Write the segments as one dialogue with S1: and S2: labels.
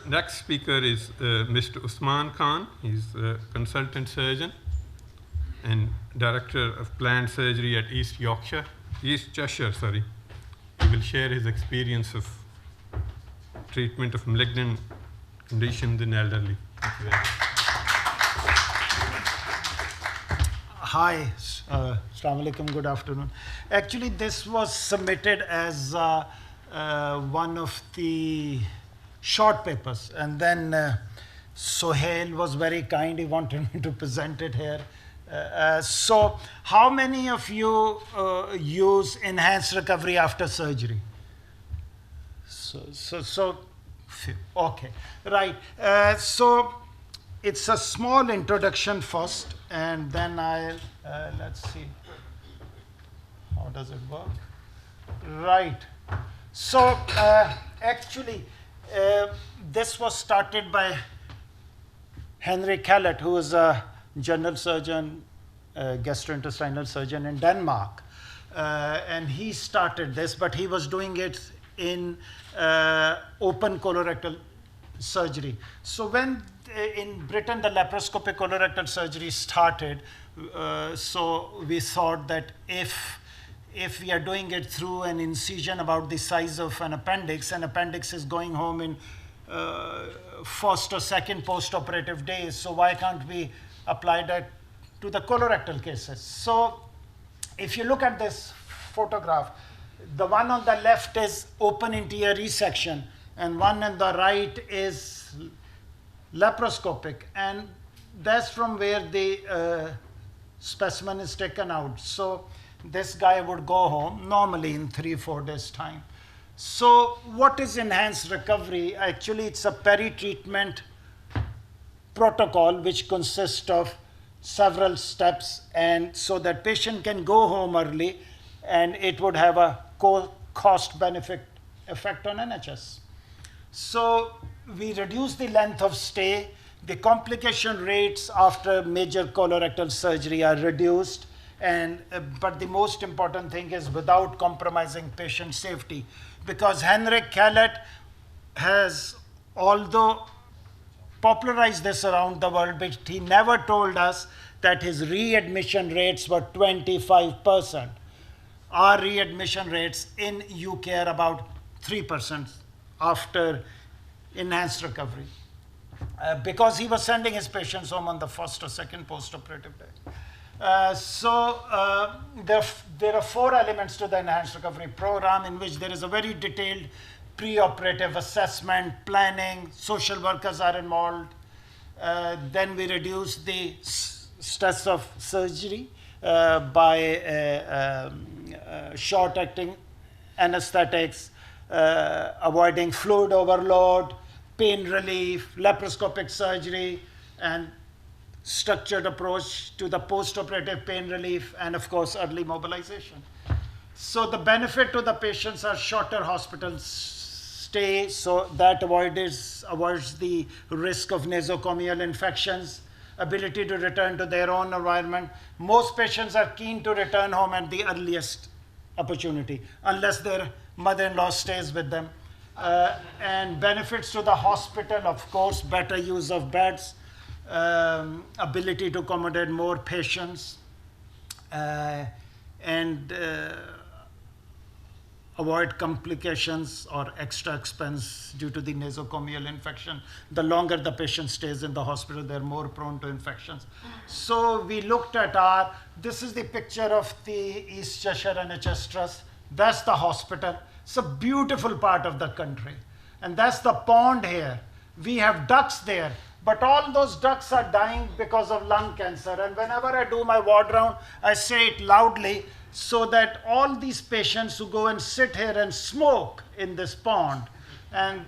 S1: next speaker is Mr. Usman Khan. He's a consultant surgeon and director of planned surgery at East Cheshire, sorry. He will share his experience of treatment of malignant conditions in elderly. Thank you very much.
S2: Hi, Assalamu alaikum, good afternoon. Actually, this was submitted as one of the short papers, and then Sohail was very kind, he wanted me to present it here. So how many of you use enhanced recovery after surgery? Okay, right. So it's a small introduction first, and then let's see, how does it work? Right. So actually, this was started by Henry Kellett, who is a general surgeon, gastrointestinal surgeon in Denmark. And he started this, but he was doing it in open colorectal surgery. So when in Britain the laparoscopic colorectal surgery started, so we thought that if we are doing it through an incision about the size of an appendix is going home in first or second post-operative days, so why can't we apply that to the colorectal cases? So if you look at this photograph, the one on the left is open interior resection, and one on the right is laparoscopic, and that's from where the specimen is taken out. So this guy would go home normally in 3-4 days time. So what is enhanced recovery? Actually, it's a peri-treatment protocol which consists of several steps, and so that patient can go home early, and it would have a cost benefit effect on NHS. So we reduce the length of stay. The complication rates after major colorectal surgery are reduced, and but the most important thing is without compromising patient safety, because Henrik Kellett has, although popularized this around the world, but he never told us that his readmission rates were 25%. Our readmission rates in UK are about 3% after enhanced recovery, because he was sending his patients home on the first or second post-operative day. There are 4 elements to the enhanced recovery program, in which there is a very detailed pre-operative assessment, planning, social workers are involved. Then we reduce the stress of surgery by short-acting anesthetics, avoiding fluid overload, pain relief, laparoscopic surgery, and structured approach to the post-operative pain relief, and of course early mobilization. So the benefit to the patients are shorter hospital stay, so that avoids the risk of nosocomial infections, ability to return to their own environment. Most patients are keen to return home at the earliest opportunity, unless their mother-in-law stays with them. And benefits to the hospital, of course, better use of beds, ability to accommodate more patients, and avoid complications or extra expense due to the nosocomial infection. The longer the patient stays in the hospital, they're more prone to infections. So we looked at this is the picture of the East Cheshire NHS Trust. That's the hospital. It's a beautiful part of the country. And that's the pond here. We have ducks there, but all those ducks are dying because of lung cancer. And whenever I do my ward round, I say it loudly, so that all these patients who go and sit here and smoke in this pond, and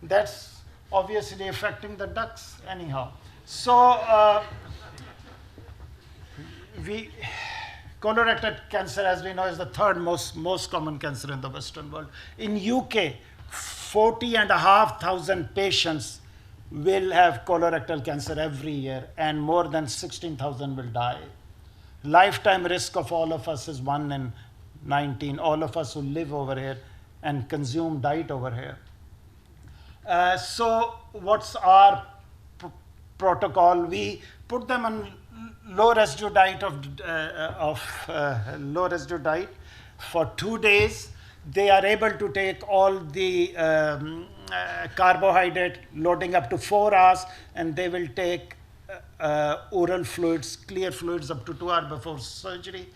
S2: that's obviously affecting the ducks anyhow. So colorectal cancer, as we know, is the third most common cancer in the Western world. In UK, 40,500 patients will have colorectal cancer every year, and more than 16,000 will die. Lifetime risk of all of us is 1 in 19, all of us who live over here and consume diet over here. So what's our protocol? We put them on low residue diet low residue diet for 2 days. They are able to take all the carbohydrate loading up to 4 hours, and they will take oral fluids, clear fluids up to 2 hours before surgery.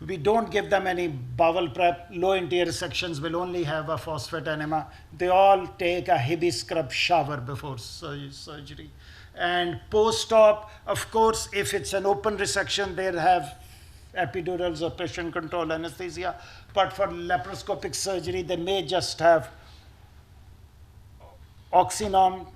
S2: We don't give them any bowel prep. Low interior sections will only have a phosphate enema. They all take a heavy scrub shower before surgery. And post-op, of course, if it's an open resection, they'll have epidurals or patient control anesthesia. But for laparoscopic surgery, they may just have oxynom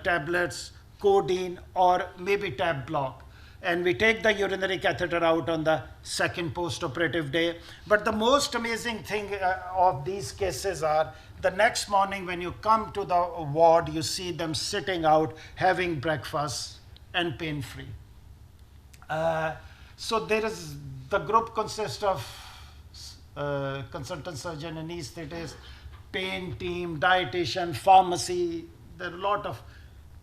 S2: tablets, codeine, or maybe tab block. And we take the urinary catheter out on the second post-operative day. But the most amazing thing of these cases are the next morning when you come to the ward, you see them sitting out, having breakfast, and pain-free. So the group consists of consultant surgeon, anesthetist, pain team, dietitian, pharmacy. There are a lot of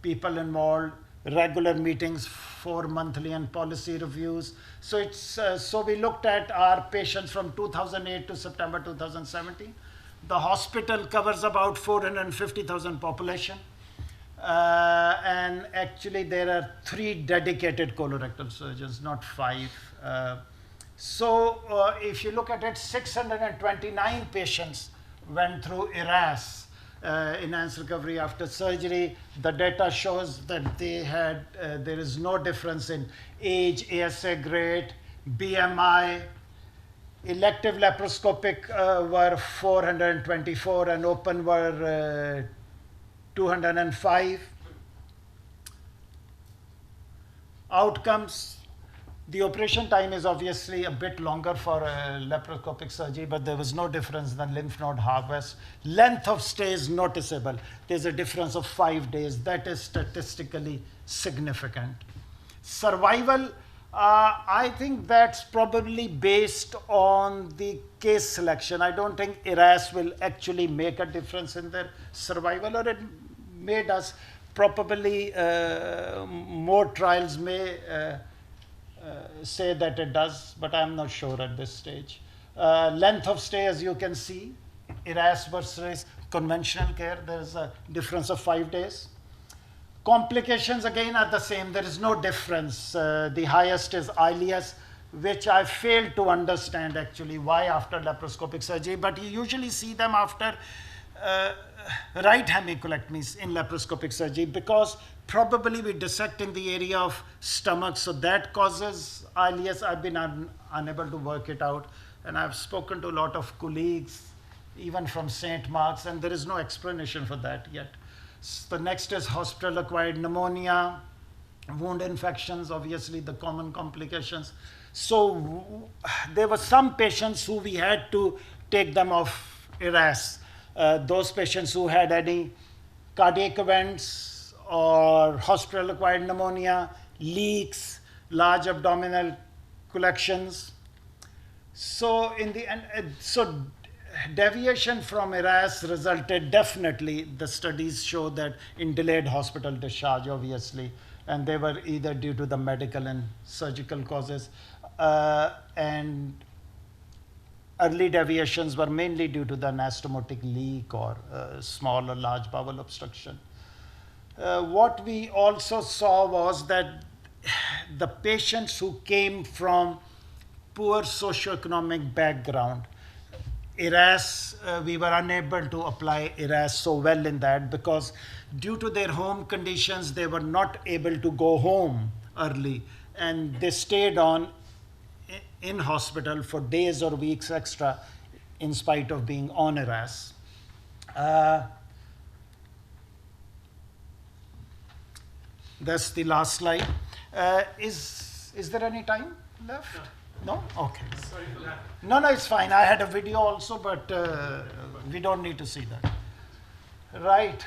S2: people involved, regular meetings, 4 monthly and policy reviews. So so we looked at our patients from 2008 to September 2017. The hospital covers about 450,000 population. And actually there are 3 dedicated colorectal surgeons, not 5. If you look at it, 629 patients went through ERAS, enhanced recovery after surgery. The data shows that there is no difference in age, ASA grade, BMI. Elective laparoscopic were 424 and open were 205. Outcomes. The operation time is obviously a bit longer for laparoscopic surgery, but there was no difference in the lymph node harvest. Length of stay is noticeable. There's a difference of 5 days. That is statistically significant. Survival, I think that's probably based on the case selection. I don't think ERAS will actually make a difference in their survival, or it made us probably more trials may say that it does, but I'm not sure at this stage. Length of stay, as you can see, ERAS versus conventional care, there's a difference of 5 days. Complications again are the same. There is no difference. The highest is ileus, which I failed to understand actually why after laparoscopic surgery, but you usually see them after right hemicolectomies in laparoscopic surgery, because probably we're dissecting the area of stomach, so that causes ileus. I've been unable to work it out, and I've spoken to a lot of colleagues, even from St. Mark's, and there is no explanation for that yet. The next is hospital-acquired pneumonia, wound infections, obviously the common complications. So there were some patients who we had to take them off ERAS. Those patients who had any cardiac events or hospital-acquired pneumonia, leaks, large abdominal collections. So in the end, deviation from ERAS resulted definitely, the studies show that in delayed hospital discharge, obviously, and they were either due to the medical and surgical causes, and early deviations were mainly due to the anastomotic leak or small or large bowel obstruction. What we also saw was that the patients who came from poor socioeconomic background, ERAS, we were unable to apply ERAS so well in that, because due to their home conditions, they were not able to go home early, and they stayed on in hospital for days or weeks extra in spite of being on ERAS. That's the last slide. Is there any time left? No? Okay.
S3: Sorry for that.
S2: No, it's fine. I had a video also, but we don't need to see that. Right.